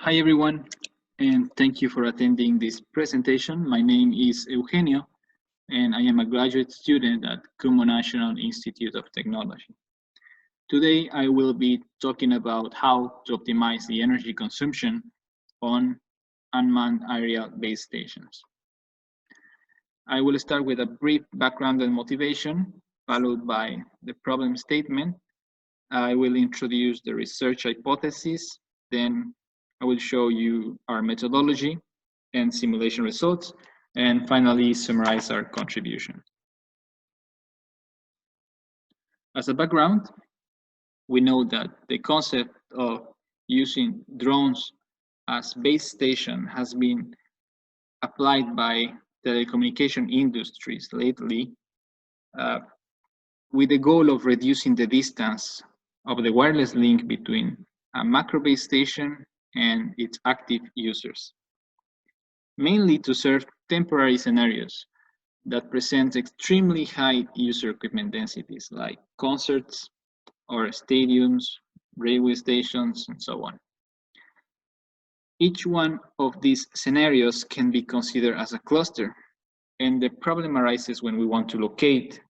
Hi everyone, and thank you for attending this presentation. My name is Eugenio, and I am a graduate student at Kumo National Institute of Technology. Today, I will be talking about how to optimize the energy consumption on unmanned aerial base stations. I will start with a brief background and motivation, followed by the problem statement. I will introduce the research hypothesis, then I will show you our methodology and simulation results, and finally summarize our contribution. As a background, we know that the concept of using drones as base station has been applied by telecommunication industries lately uh, with the goal of reducing the distance of the wireless link between a macro base station and its active users, mainly to serve temporary scenarios that present extremely high user equipment densities like concerts or stadiums, railway stations, and so on. Each one of these scenarios can be considered as a cluster, and the problem arises when we want to locate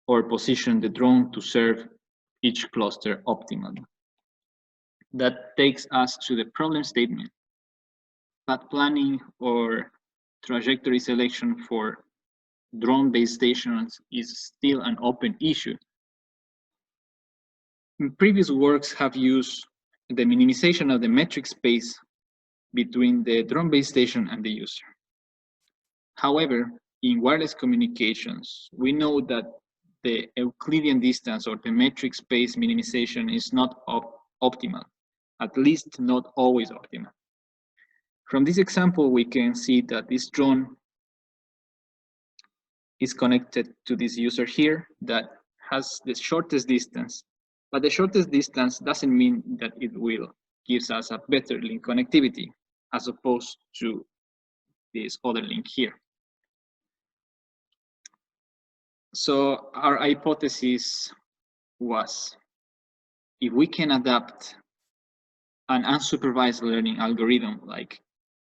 or position the drone to serve each cluster optimally. That takes us to the problem statement. Path planning or trajectory selection for drone-based stations is still an open issue. Previous works have used the minimization of the metric space between the drone-based station and the user. However, in wireless communications, we know that the Euclidean distance or the metric space minimization is not optimal, at least not always optimal. From this example, we can see that this drone is connected to this user here that has the shortest distance, but the shortest distance doesn't mean that it will gives us a better link connectivity as opposed to this other link here. So our hypothesis was, if we can adapt an unsupervised learning algorithm like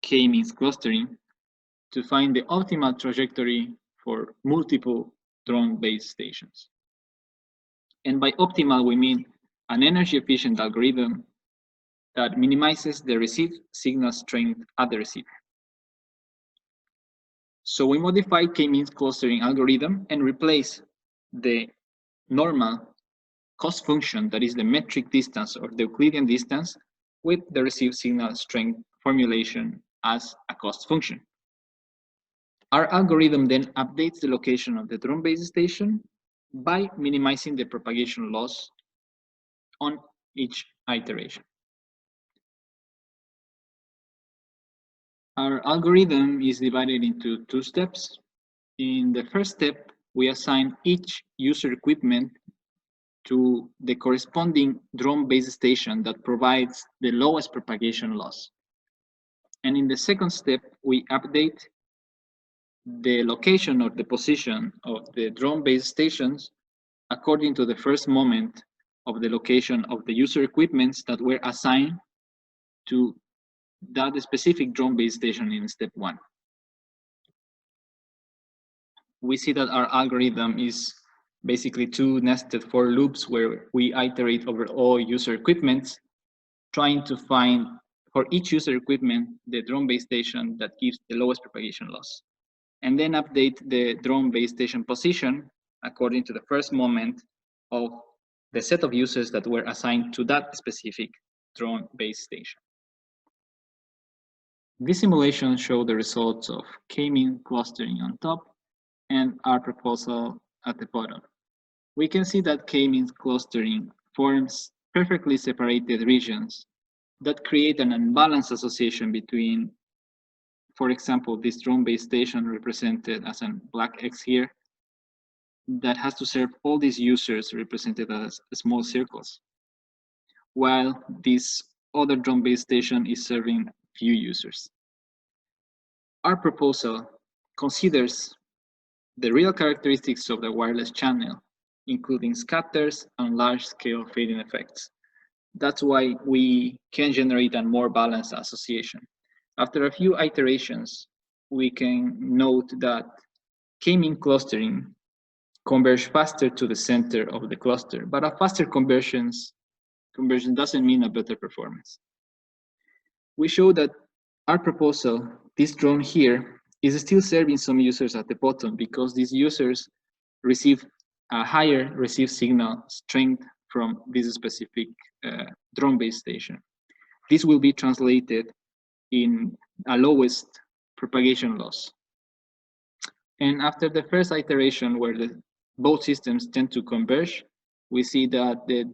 K-means clustering to find the optimal trajectory for multiple drone-based stations. And by optimal, we mean an energy-efficient algorithm that minimizes the received signal strength at the receiver. So we modified K-means clustering algorithm and replace the normal cost function, that is the metric distance or the Euclidean distance, with the received signal strength formulation as a cost function. Our algorithm then updates the location of the drone base station by minimizing the propagation loss on each iteration. Our algorithm is divided into two steps. In the first step, we assign each user equipment to the corresponding drone base station that provides the lowest propagation loss. And in the second step, we update the location or the position of the drone base stations according to the first moment of the location of the user equipments that were assigned to that specific drone base station in step one. We see that our algorithm is basically two nested for loops where we iterate over all user equipments, trying to find for each user equipment the drone base station that gives the lowest propagation loss, and then update the drone base station position according to the first moment of the set of users that were assigned to that specific drone base station. This simulation shows the results of K-mean clustering on top and our proposal at the bottom. We can see that K-means clustering forms perfectly separated regions that create an unbalanced association between, for example, this drone base station represented as a black X here that has to serve all these users represented as small circles, while this other drone base station is serving few users. Our proposal considers the real characteristics of the wireless channel, including scatters and large-scale fading effects, That's why we can generate a more balanced association. After a few iterations, we can note that k-mean clustering converge faster to the center of the cluster, but a faster conversion doesn't mean a better performance. We show that our proposal, this drone here, is still serving some users at the bottom because these users receive a higher received signal strength from this specific drone base station. This will be translated in a lowest propagation loss. And after the first iteration where both systems tend to converge, we see that the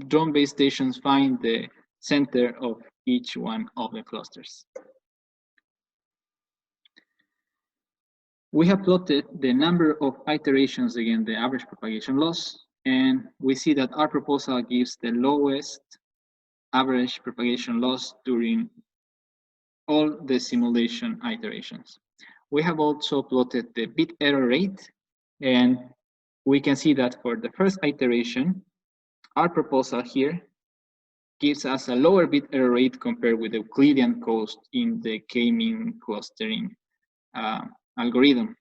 drone base stations find the center of each one of the clusters. We have plotted the number of iterations against the average propagation loss, and we see that our proposal gives the lowest average propagation loss during all the simulation iterations. We have also plotted the bit error rate, and we can see that for the first iteration, our proposal here gives us a lower bit error rate compared with the Euclidean cost in the k-mean clustering algorithm.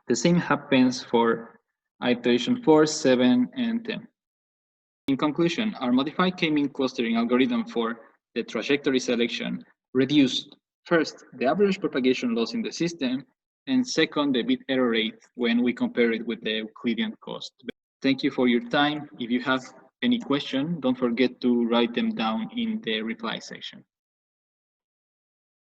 The same happens for iteration 4, 7, and 10. In conclusion, our modified k-mean clustering algorithm for the trajectory selection reduced, first, the average propagation loss in the system, and second, the bit error rate when we compare it with the Euclidean cost. Thank you for your time. If you have any question, don't forget to write them down in the reply section.